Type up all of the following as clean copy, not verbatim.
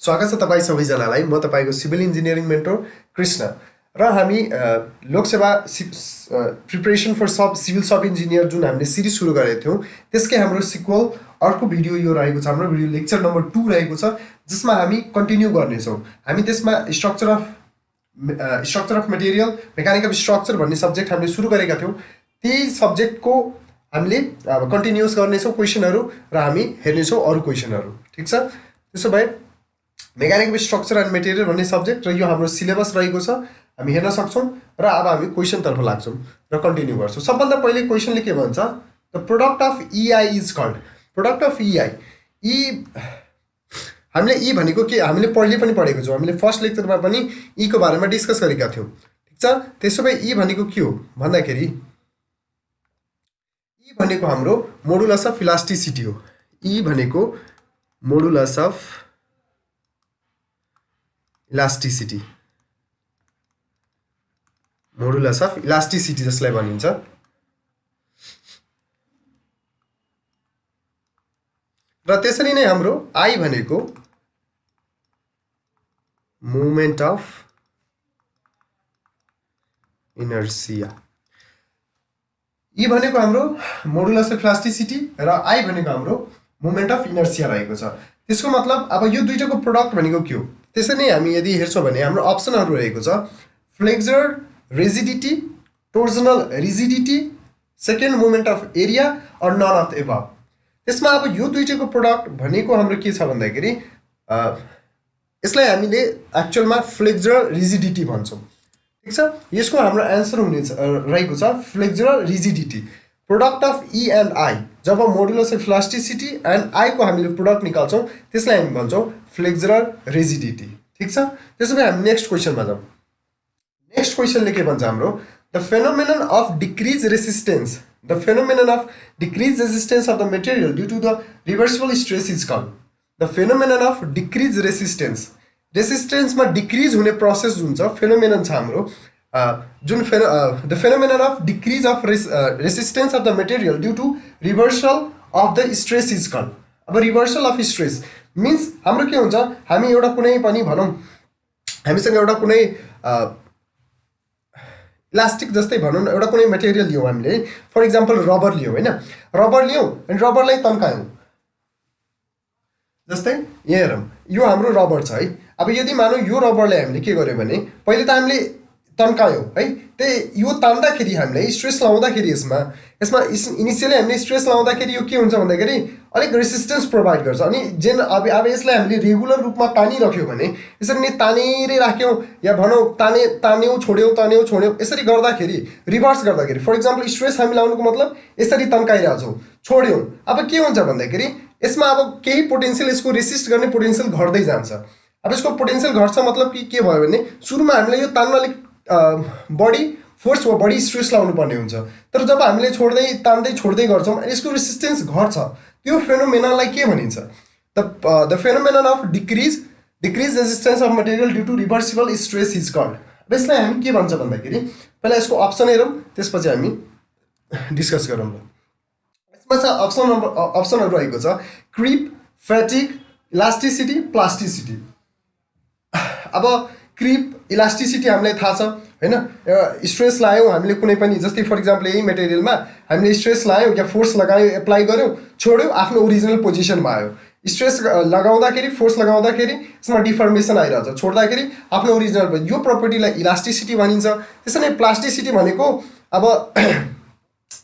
स्वागत छ तपाईँ सबैजनालाई। म तपाईँको सिभिल इन्जिनियरिङ मेन्टर कृष्ण र हामी Loksewa preparation for civil sub engineer जुन हामीले सिरिज सुरु गरेका थियौँ त्यसकै हाम्रो सिक्वल अर्को भिडियो यो रहेको छ। हाम्रो भिडियो लेक्चर नम्बर 2 रहेको छ, जसमा हामी कन्टिन्यू गर्नेछौँ। हामी त्यसमा structure of material, mechanic of structure भन्ने सब्जेक्ट हामीले सुरु गरेका थियौँ। त्यही सब्जेक्टको हामीले कन्टिन्युस गर्नेछौँ क्वेसनहरू र हामी हेर्नेछौँ अरू क्वेसनहरू। ठिक छ, त्यसो भए mechanic of structure and material भन्ने सब्जेक्ट र यो हाम्रो सिलेबस रहेको छ, हामी हेर्न सक्छौँ। र अब हामी क्वेसनतर्फ लाग्छौँ र कन्टिन्यू गर्छौँ। सबभन्दा पहिले क्वेसनले के भन्छ, the product of EI is called. Product of EI, हामीले ई भनेको के हामीले पहिले पनि पढेको छौँ। हामीले फर्स्ट लेक्चरमा पनि ई को बारेमा डिस्कस गरेका थियौँ। ठिक छ, त्यसो भए ई भनेको के हो भन्दाखेरि ई भनेको हाम्रो मोडुलस अफ इलास्टिसिटी हो। ई भनेको modulus of elasticity, modulus of elasticity जसलाई भनिन्छ। र त्यसरी नै हाम्रो आई भनेको मोमेन्ट अफ इनर्सिया। ई भनेको हाम्रो मोडुलस अफ इलास्टिसिटी र आई भनेको हाम्रो मोमेन्ट अफ इनर्सिया रहेको छ। त्यसको मतलब अब यो दुईटाको प्रोडक्ट भनेको के हो? त्यसरी नै हामी यदि हेर्छौँ भने हाम्रो अप्सनहरू रहेको छ, flexural rigidity, torsional rigidity, second moment of area और नन अफ द एबभ। त्यसमा अब यो दुईटाको प्रोडक्ट भनेको हाम्रो के छ भन्दाखेरि यसलाई हामीले एक्चुअलमा फ्लेक्सर रिजिडिटी भन्छौँ। ठिक छ, यसको हाम्रो एन्सर हुने रहेको छ flexural rigidity. Product of E and I, जब modulus of elasticity and I को हामीले प्रोडक्ट निकाल्छौँ त्यसलाई हामी भन्छौँ फ्लेक्सर रिजिडिटी। ठिक छ, त्यसो भए हामी नेक्स्ट क्वेसनमा जाउँ। नेक्स्ट क्वेसनले के भन्छ हाम्रो, the phenomenon of decrease resistance, the phenomenon of decrease resistance of the material due to the reversible stress is called. The phenomenon of decrease resistance, रेसिस्टेन्समा डिक्रिज हुने प्रोसेस जुन छ फेनोमेनन छ हाम्रो, जुन the phenomenon of decrease of resistance of the material due to reversal of the stress is called. अब reversal of stress means हाम्रो के हुन्छ, हामी एउटा कुनै पनि भनौँ हामीसँग एउटा कुनै इलास्टिक जस्तै भनौँ न, एउटा कुनै मेटेरियल लियौँ हामीले, फर इक्जाम्पल रबर लियौँ होइन, रबर लियौँ अनि रबरलाई तन्कायौँ। जस्तै यहाँ हेरौँ, यो हाम्रो रबर छ है। अब यदि मानौँ यो रबरलाई हामीले के गर्यो भने पहिले त हामीले तन्कायौँ है, त्यही यो तान्दाखेरि हामीलाई स्ट्रेस लाउँदाखेरि यसमा इनिसियली हामीले स्ट्रेस लाउँदाखेरि यो के हुन्छ भन्दाखेरि अलिक रेसिस्टेन्स प्रोभाइड गर्छ। अनि अब यसलाई हामीले रेगुलर रूपमा तानिराख्यौँ भने यसरी नै तानेरै राख्यौँ या भनौँ तान्यौँ छोड्यौँ यसरी गर्दाखेरि रिभर्स गर्दाखेरि, फर इक्जाम्पल स्ट्रेस हामी लाउनुको मतलब यसरी तन्काइरहेछौँ छोड्यौँ, अब के हुन्छ भन्दाखेरि यसमा अब केही पोटेन्सियल, यसको रेसिस्ट गर्ने पोटेन्सियल घट्दै जान्छ। अब यसको पोटेन्सियल घट्छ मतलब कि के भयो भने सुरुमा हामीले यो तान्न अलिक बढी फोर्स वा बढी स्ट्रेस लाउनु पर्ने हुन्छ, तर जब हामीले तान्दै छोड्दै गर्छौँ यसको रेसिस्टेन्स घट्छ। त्यो फेनोमेनालाई के भनिन्छ, the phenomenon of decrease resistance of material due to reversible stress is called. अब यसलाई हामी के भन्छ भन्दाखेरि पहिला यसको अप्सन हेरौँ, त्यसपछि हामी डिस्कस गरौँ। यसमा छ अप्सनहरू रहेको छ, क्रिप, फ्याटिग, इलास्टिसिटी, प्लास्टिसिटी। अब क्रिप, इलास्टिसिटी हामीलाई थाहा छ होइन, स्ट्रेस लायौँ हामीले कुनै पनि, जस्तै फर इक्जाम्पल यही मेटेरियलमा हामीले स्ट्रेस लायौँ या फोर्स लगायौँ, एप्लाई गऱ्यौँ, छोड्यौँ, आफ्नो ओरिजिनल पोजिसनमा आयो। स्ट्रेस लगाउँदाखेरि, फोर्स लगाउँदाखेरि यसमा डिफर्मेसन आइरहेछ, छोड्दाखेरि आफ्नो ओरिजिनल, यो प्रपर्टीलाई इलास्टिसिटी भनिन्छ। त्यसरी नै प्लास्टिसिटी भनेको अब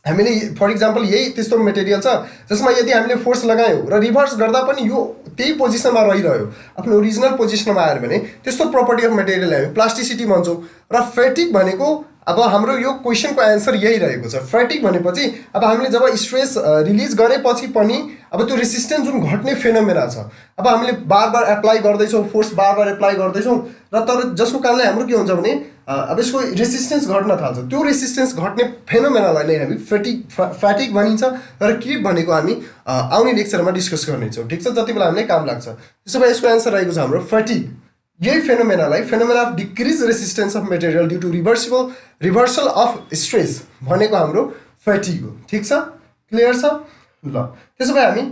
हामीले फर इक्जाम्पल यही त्यस्तो मेटेरियल छ जसमा यदि हामीले फोर्स लगायौँ र रिभर्स गर्दा पनि यो त्यही पोजिसनमा रहिरह्यो, आफ्नो ओरिजिनल पोजिसनमा आयो भने त्यस्तो प्रपर्टी अफ मेटेरियललाई हामी प्लास्टिसिटी भन्छौँ। र फ्याटिग भनेको अब हाम्रो यो क्वेसनको एन्सर यही रहेको छ। फ्याटिग भनेपछि अब हामीले जब स्ट्रेस रिलिज गरेपछि पनि अब त्यो रेसिस्टेन्स जुन घट्ने फेनोमेना छ, अब हामीले बार बार एप्लाई गर्दैछौँ, फोर्स बार बार एप्लाई गर्दैछौँ र तर जसको कारणले हाम्रो के हुन्छ भने अब यसको रेसिस्टेन्स घट्न थाल्छ। त्यो रेसिस्टेन्स घट्ने फेनोमेनालाई नै हामी फ्याटिग भनिन्छ। र क्रिप भनेको हामी आउने लेक्चरमा डिस्कस गर्नेछौँ। ठिक छ, जति बेला हामीलाई काम लाग्छ। त्यसो भए यसको एन्सर रहेको छ हाम्रो फ्याटिग। यही फेनोमेनालाई phenomena of decrease resistance of material due to reversal of stress भनेको हाम्रो फ्याटिग हो। ठिक छ, क्लियर छ? ल त्यसो भए हामी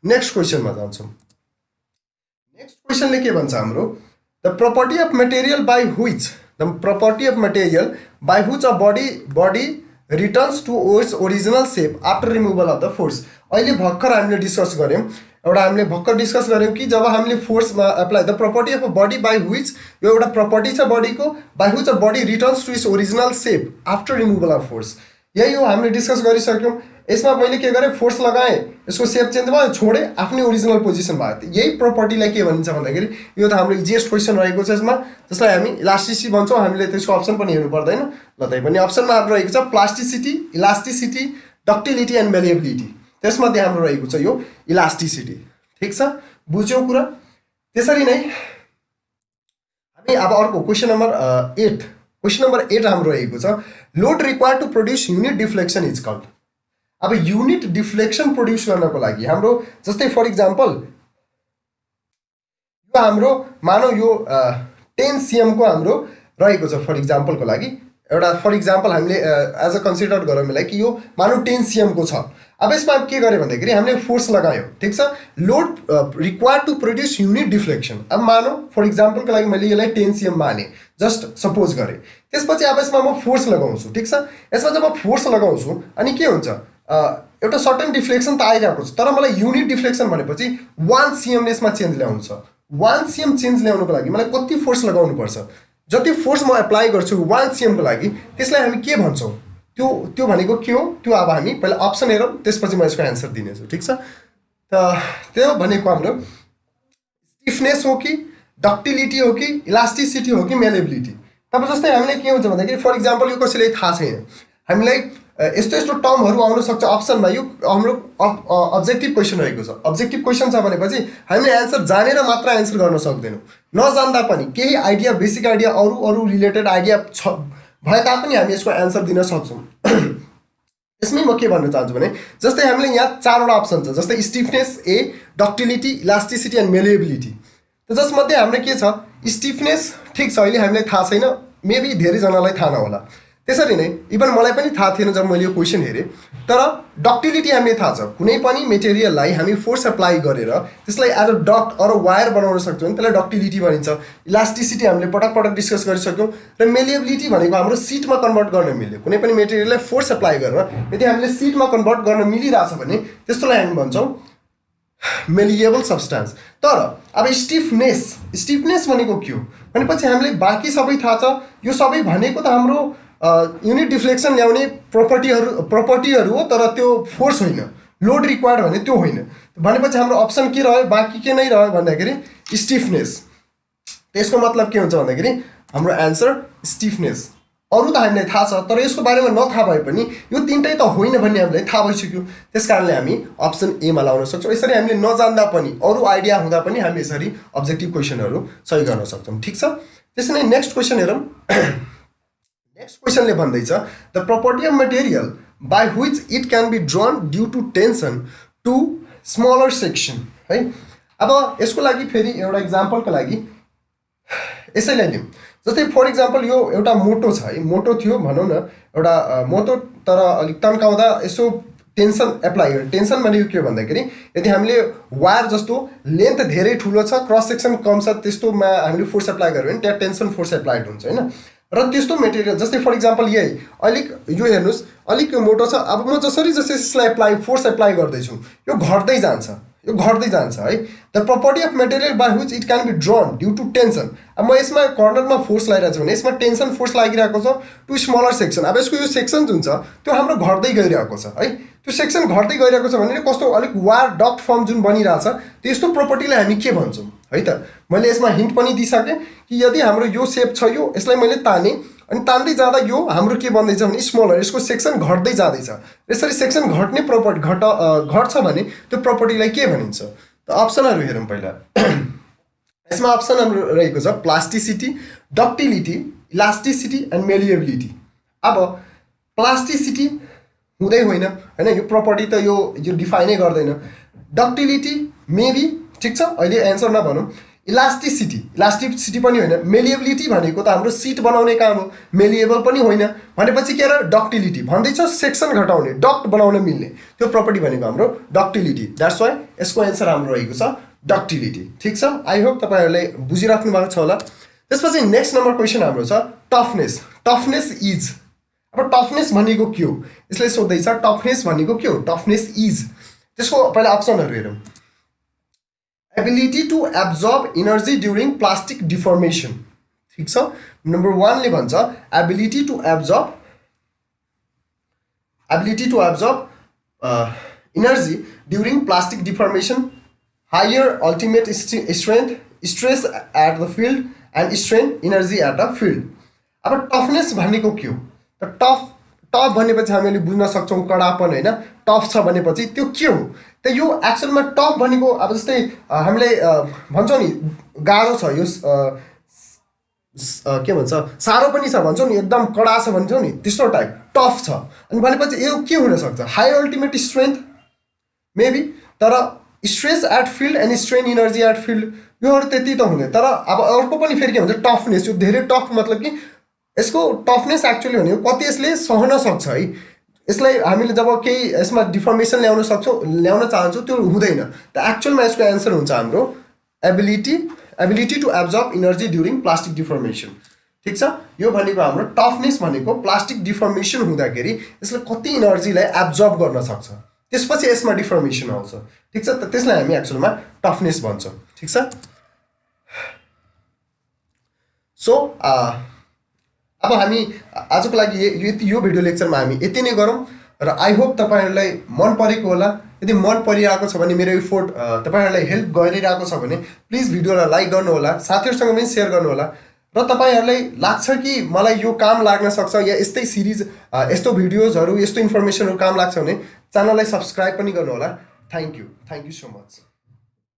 नेक्स्ट क्वेसनमा जान्छौँ। नेक्स्ट क्वेसनले के भन्छ हाम्रो the property of material by which the property of material by which a body returns to its original shape after removal of the force. अहिले भर्खर हामीले डिस्कस गऱ्यौँ हामीले भर्खर डिस्कस गऱ्यौँ कि जब हामीले फोर्समा apply the property of a body by which यो एउटा प्रपर्टी छ बडीको by which a body returns to its original shape after removal of force. यही हो हामीले डिस्कस गरिसक्यौँ। यसमा मैले के गरेँ फोर्स लगाएँ यसको सेप चेन्ज भयो छोडेँ आफ्नै ओरिजिनल पोजिसन भयो। यही प्रपर्टीलाई के भनिन्छ भन्दाखेरि यो त हाम्रो इजिएस्ट क्वेसन रहेको छ यसमा जसलाई हामी इलास्टिसिटी भन्छौँ। हामीले त्यसको अप्सन पनि हेर्नु पर्दैन ल तै पनि अप्सनमा हाम्रो रहेको छ plasticity elasticity ductility and malleability. त्यसमध्ये हाम्रो रहेको छ यो इलास्टिसिटी। ठिक छ बुझ्यौ कुरा। त्यसरी नै हामी अब अर्को क्वेसन नम्बर 8 क्वेसन नम्बर 8 हाम्रो रहेको छ load required to produce unit deflection is called. अब युनिट डिफ्लेक्सन प्रोड्युस गर्नको लागि हाम्रो जस्तै फर इक्जाम्पल यो हाम्रो मानौ यो 10 cm को हाम्रो रहेको छ फर इक्जाम्पलको लागि एउटा फर इक्जाम्पल हामीले एज अ कन्सिडर गरौँ यसलाई कि यो मानौ 10 cm को छ। अब यसमा के गर्यो भन्दाखेरि हामीले फोर्स लगायौँ ठिक छ load required to produce unit deflection. अब मानौ फर इक्जाम्पलको लागि मैले यसलाई 10 cm माने जस्ट सपोज गरेँ। त्यसपछि अब यसमा म फोर्स लगाउँछु ठिक छ। यसमा जब फोर्स लगाउँछु अनि के हुन्छ एउटा सर्टेन डिफ्लेक्सन त आइरहेको छ तर मलाई युनिट डिफ्लेक्सन भनेपछि 1 cm ले यसमा चेन्ज ल्याउनु छ। 1 cm चेन्ज ल्याउनुको लागि मलाई कति फोर्स लगाउनु पर्छ जति फोर्स म एप्लाई गर्छु 1 cm को लागि त्यसलाई हामी के भन्छौँ त्यो भनेको के हो त्यो अब हामी पहिला अप्सन हेरौँ त्यसपछि म यसको एन्सर दिनेछु ठिक छ। त त्यो भनेको हाम्रो स्टिफनेस हो कि डक्टिलिटी हो कि इलास्टिसिटी हो कि मेलेबिलिटी। तब जस्तै हामीले के हुन्छ भन्दाखेरि फर इक्जाम्पल यो कसैलाई थाहा छैन हामीलाई यस्तो यस्तो टर्महरू आउन सक्छ अप्सनमा। यो हाम्रो अब्जेक्टिभ क्वेसन रहेको छ। अब्जेक्टिभ क्वेसन छ भनेपछि हामीले एन्सर जानेर मात्र एन्सर गर्न सक्दैनौँ नजान्दा पनि केही आइडिया बेसिक आइडिया अरू रिलेटेड आइडिया छ भए तापनि हामी यसको एन्सर दिन सक्छौँ। यसमै म के भन्न चाहन्छु भने जस्तै हामीले यहाँ 4वटा अप्सन छ जस्तै stiffness A ductility elasticity and malleability. त जसमध्ये हाम्रो के छ स्टिफनेस ठिक छ अहिले हामीलाई थाहा छैन मेबी धेरैजनालाई थाहा नहोला। त्यसरी नै इभन मलाई पनि थाहा थिएन जब मैले यो क्वेसन हेरेँ तर डक्टिलिटी हामीले थाहा छ कुनै पनि मेटेरियललाई हामी फोर्स एप्लाई गरेर त्यसलाई as a duct or wire बनाउन सक्छौँ भने त्यसलाई डक्टिलिटी भनिन्छ। इलास्टिसिटी हामीले पटक पटक डिस्कस गरिसक्यौँ र मेलिएबिलिटी भनेको हाम्रो सिटमा कन्भर्ट गर्न मिल्यो। कुनै पनि मेटेरियललाई फोर्स एप्लाई गरेर यदि हामीले सिटमा कन्भर्ट गर्न मिलिरहेछ भने त्यस्तोलाई हामी भन्छौँ मेलिएबल सब्सटेन्स। तर अब स्टिफनेस भनेको के हो भनेपछि हामीलाई बाँकी सबै थाहा छ यो सबै भनेको त हाम्रो युनिट डिफ्लेक्सन ल्याउने प्रपर्टीहरू हो तर त्यो फोर्स होइन लोड रिक्वायर्ड भने त्यो होइन भनेपछि हाम्रो अप्सन के रह्यो बाँकी के नै रह्यो भन्दाखेरि स्टिफनेस। त्यसको मतलब के हुन्छ भन्दाखेरि हाम्रो एन्सर स्टिफनेस। अरू त हामीलाई थाहा छ तर यसको बारेमा नथाहा भए पनि यो तिनटै त होइन भन्ने हामीलाई थाहा भइसक्यो त्यस कारणले हामी अप्सन एमा लाउन सक्छौँ। यसरी हामीले नजान्दा पनि अरू आइडिया हुँदा पनि हामी यसरी अब्जेक्टिभ क्वेसनहरू सही गर्न सक्छौँ ठिक छ। त्यसै नै नेक्स्ट क्वेसन हेरौँ। नेक्स्ट क्वेसनले भन्दैछ the property of material by which it can be drawn due to tension to smaller section है। अब यसको लागि फेरि एउटा इक्जाम्पलको लागि यसैलाई लिउँ जस्तै फर इक्जाम्पल यो एउटा मोटो छ है मोटो थियो भनौँ न एउटा मोटो तर अलिक तन्काउँदा यसो टेन्सन एप्लाई गर्यो। टेन्सन भनेको के हो भन्दाखेरि यदि हामीले वायर जस्तो लेन्थ धेरै ठुलो छ क्रस सेक्सन कम छ त्यस्तोमा हामीले फोर्स एप्लाई गर्यो भने त्यहाँ टेन्सन फोर्स एप्लाइड हुन्छ होइन। र त्यस्तो मेटेरियल जस्तै फर इक्जाम्पल यही अलिक यो हेर्नुहोस् अलिक मोटो छ अब म जसरी यसलाई फोर्स एप्लाई गर्दैछु यो घट्दै जान्छ है। The property of material by which it can be drawn due to tension. अब म यसमा कर्नरमा फोर्स लगाइरहेको छु भने यसमा टेन्सन फोर्स लागिरहेको छ टु स्मलर सेक्सन। अब यसको यो सेक्सन जुन छ त्यो हाम्रो घट्दै गइरहेको छ है। त्यो सेक्सन घट्दै गइरहेको छ भने कस्तो अलिक वायर डक्ट फर्म जुन बनिरहेछ त्यस्तो प्रपर्टीलाई हामी के भन्छौँ है त। मैले यसमा हिन्ट पनि दिइसकेँ कि यदि हाम्रो यो सेप छ यो यसलाई मैले ताने अनि तान्दै जाँदा यो हाम्रो के बन्दैछ भने स्मलर यसको सेक्सन घट्दै जाँदैछ। यसरी सेक्सन घट्ने प्रपर्टी घट्छ भने त्यो प्रपर्टीलाई के भनिन्छ त अप्सनहरू हेरौँ पहिला। यसमा अप्सन हाम्रो रहेको छ plasticity ductility elasticity and malleability. अब प्लास्टिसिटी हुँदै होइन यो प्रपर्टी त यो डिफाइनै गर्दैन। डक्टिलिटी मेबी ठिक छ अहिले एन्सर नभनौँ। इलास्टिसिटी पनि होइन। मेलिएबिलिटी भनेको त हाम्रो सिट बनाउने काम हो मेलिएबल पनि होइन भनेपछि के र डक्टिलिटी भन्दैछ सेक्सन घटाउने डक्ट बनाउन मिल्ने त्यो प्रपर्टी भनेको हाम्रो डक्टिलिटी। द्याट्स वाइ यसको एन्सर हाम्रो रहेको छ डक्टिलिटी। ठिक छ, आई होप तपाईँहरूले बुझिराख्नु भएको छ होला। त्यसपछि नेक्स्ट नम्बर क्वेसन हाम्रो छ टफनेस। टफनेस इज, अब टफनेस भनेको के हो यसले सोध्दैछ, टफनेस भनेको के हो, टफनेस इज। त्यसको पहिला अप्सनहरू हेरौँ। Ability to absorb energy during plastic deformation. ठिक छ, नम्बर 1 ले भन्छ ability to absorb energy during plastic deformation, higher ultimate strength, stress at the field and strain energy at the field. अब टफनेस भनेको के हो त? टफ भनेपछि हामीले बुझ्न सक्छौँ कडापन होइन। टफ छ भनेपछि त्यो के हो त? यो एक्चुअलमा टफ भनेको अब जस्तै हामीले भन्छौँ नि गाह्रो छ यो, के भन्छ साह्रो पनि छ भन्छौँ नि, एकदम कडा छ भन्छौँ नि, त्यस्तो टाइप टफ छ। अनि भनेपछि यो के हुनसक्छ? हाई अल्टिमेट स्ट्रेन्थ मेबी, तर stress at field and strain energy at field योहरू त्यति त हुँदैन। तर अब अर्को पनि फेरि के भन्छ टफनेस, यो धेरै टफ मतलब कि यसको टफनेस एक्चुअली भनेको कति यसले सहन सक्छ है। यसलाई हामीले जब केही यसमा डिफर्मेसन ल्याउन चाहन्छौँ त्यो हुँदैन। त एक्चुअलमा यसको एन्सर हुन्छ हाम्रो ability to absorb energy during plastic deformation. ठिक छ, यो भनेको हाम्रो टफनेस भनेको प्लास्टिक डिफर्मेसन हुँदाखेरि यसले कति इनर्जीलाई एब्जर्ब गर्न सक्छ, त्यसपछि यसमा डिफर्मेसन आउँछ। ठिक छ, त त्यसलाई हामी एक्चुअलमा टफनेस भन्छौँ। ठिक छ, सो अब हामी आजको लागि यो भिडियो लेक्चरमा हामी यति नै गरौँ र आई होप तपाईँहरूलाई मन परेको होला। यदि मन परिरहेको छ भने, मेरो एफोर्ट तपाईँहरूलाई हेल्प गरिरहेको छ भने प्लिज भिडियोलाई लाइक गर्नुहोला, साथीहरूसँग पनि सेयर गर्नुहोला। र तपाईँहरूलाई लाग्छ कि मलाई यो काम लाग्न सक्छ या यस्तै सिरिज, यस्तो भिडियोजहरू, यस्तो इन्फर्मेसनहरू काम लाग्छ भने च्यानललाई सब्सक्राइब पनि गर्नुहोला। Thank you so much.